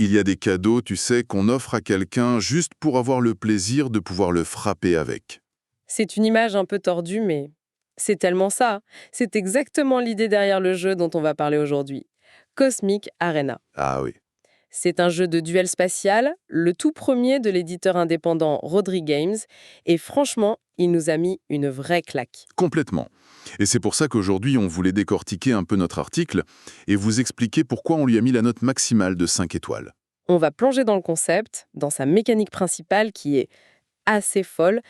il y a des cadeaux, tu sais, qu'on offre à quelqu'un juste pour avoir le plaisir de pouvoir le frapper avec. C'est une image un peu tordue, mais c'est tellement ça. C'est exactement l'idée derrière le jeu dont on va parler aujourd'hui. Cosmic Arena. Ah oui, C'est un jeu de duel spatial, le tout premier de l'éditeur indépendant Rodri Games, et franchement, il nous a mis une vraie claque. complètement. Et c'est pour ça qu'aujourd'hui, on voulait décortiquer un peu notre article et vous expliquer pourquoi on lui a mis la note maximale de 5 étoiles. On va plonger dans le concept, dans sa mécanique principale qui est assez folle,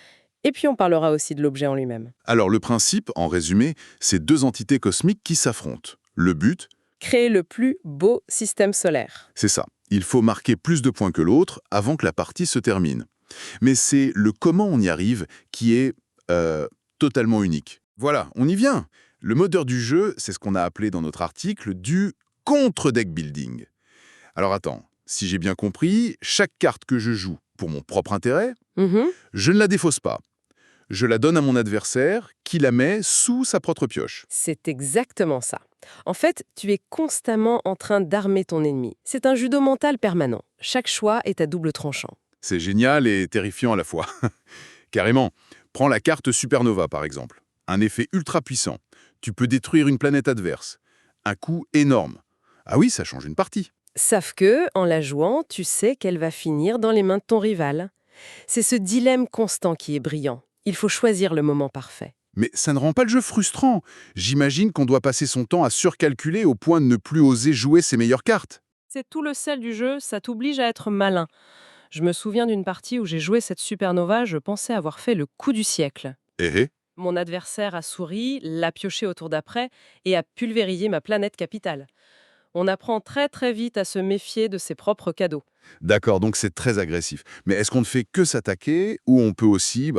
et puis on parlera aussi de l'objet en lui-même. Alors le principe, en résumé, c'est deux entités cosmiques qui s'affrontent. Le but, Créer le plus beau système solaire. c'est ça. Il faut marquer plus de points que l'autre avant que la partie se termine. Mais c'est le comment on y arrive qui est totalement unique. Voilà, on y vient. Le moteur du jeu, c'est ce qu'on a appelé dans notre article du contre-deck building. Alors attends, si j'ai bien compris, chaque carte que je joue pour mon propre intérêt, Mhm. je ne la défausse pas. Je la donne à mon adversaire qui la met sous sa propre pioche. C'est exactement ça. En fait, tu es constamment en train d'armer ton ennemi. C'est un judo mental permanent. Chaque choix est à double tranchant. C'est génial et terrifiant à la fois. Carrément. Prends la carte Supernova, par exemple. Un effet ultra puissant. Tu peux détruire une planète adverse. Un coup énorme. Ah oui, ça change une partie. Sauf que, en la jouant, tu sais qu'elle va finir dans les mains de ton rival. C'est ce dilemme constant qui est brillant. Il faut choisir le moment parfait. Mais ça ne rend pas le jeu frustrant. J'imagine qu'on doit passer son temps à surcalculer au point de ne plus oser jouer ses meilleures cartes. C'est tout le sel du jeu, ça t'oblige à être malin. Je me souviens d'une partie où j'ai joué cette supernova, je pensais avoir fait le coup du siècle. Eh. Mon adversaire a souri, l'a pioché au tour d'après et a pulvérisé ma planète capitale. On apprend très très vite à se méfier de ses propres cadeaux. D'accord, donc c'est très agressif. Mais est-ce qu'on ne fait que s'attaquer ou on peut aussi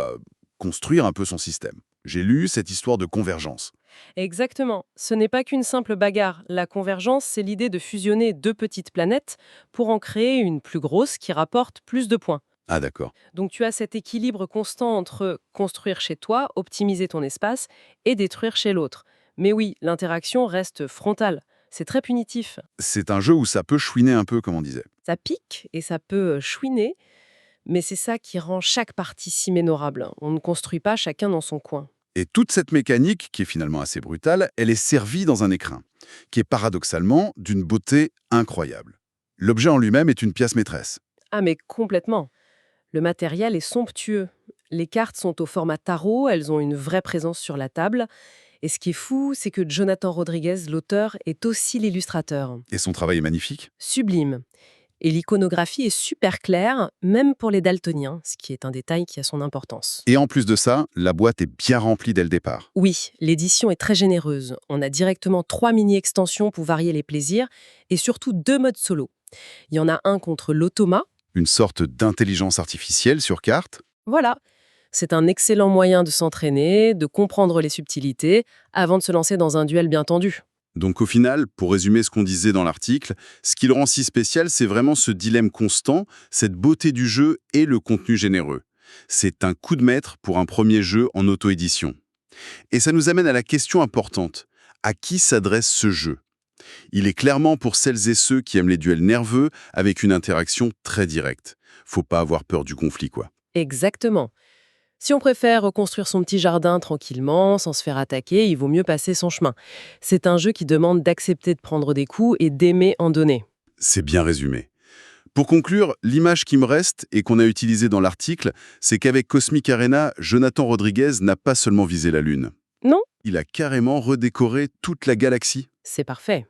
construire un peu son système? J'ai lu cette histoire de convergence. Exactement, ce n'est pas qu'une simple bagarre. La convergence, c'est l'idée de fusionner deux petites planètes pour en créer une plus grosse qui rapporte plus de points. Ah d'accord. Donc tu as cet équilibre constant entre construire chez toi, optimiser ton espace et détruire chez l'autre. Mais oui, l'interaction reste frontale. C'est très punitif. C'est un jeu où ça peut chouiner un peu, comme on disait. Ça pique et ça peut chouiner, mais c'est ça qui rend chaque partie si mémorable. On ne construit pas chacun dans son coin. Et toute cette mécanique, qui est finalement assez brutale, elle est servie dans un écrin, qui est paradoxalement d'une beauté incroyable. L'objet en lui-même est une pièce maîtresse. Ah mais complètement. Le matériel est somptueux. Les cartes sont au format tarot, elles ont une vraie présence sur la table. Et ce qui est fou, c'est que Jonathan Rodriguez, l'auteur, est aussi l'illustrateur. Et son travail est magnifique. Sublime. Et l'iconographie est super claire, même pour les daltoniens, ce qui est un détail qui a son importance. Et en plus de ça, la boîte est bien remplie dès le départ. Oui, l'édition est très généreuse. On a directement 3 mini-extensions pour varier les plaisirs et surtout 2 modes solo. Il y en a un contre l'automa. Une sorte d'intelligence artificielle sur carte. Voilà. C'est un excellent moyen de s'entraîner, de comprendre les subtilités, avant de se lancer dans un duel bien tendu. Donc au final, pour résumer ce qu'on disait dans l'article, ce qui le rend si spécial, c'est vraiment ce dilemme constant, cette beauté du jeu et le contenu généreux. C'est un coup de maître pour un premier jeu en auto-édition. Et ça nous amène à la question importante. À qui s'adresse ce jeu? Il est clairement pour celles et ceux qui aiment les duels nerveux avec une interaction très directe. Faut pas avoir peur du conflit, quoi. Exactement. Si on préfère reconstruire son petit jardin tranquillement, sans se faire attaquer, il vaut mieux passer son chemin. C'est un jeu qui demande d'accepter de prendre des coups et d'aimer en donner. C'est bien résumé. Pour conclure, l'image qui me reste et qu'on a utilisée dans l'article, c'est qu'avec Cosmic Arena, Jonathan Rodriguez n'a pas seulement visé la Lune. Non? Il a carrément redécoré toute la galaxie. C'est parfait.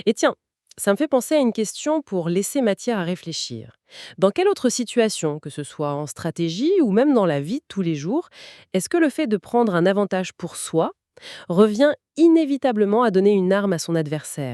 Et tiens, ça me fait penser à une question pour laisser matière à réfléchir. Dans quelle autre situation, que ce soit en stratégie ou même dans la vie de tous les jours, est-ce que le fait de prendre un avantage pour soi revient inévitablement à donner une arme à son adversaire?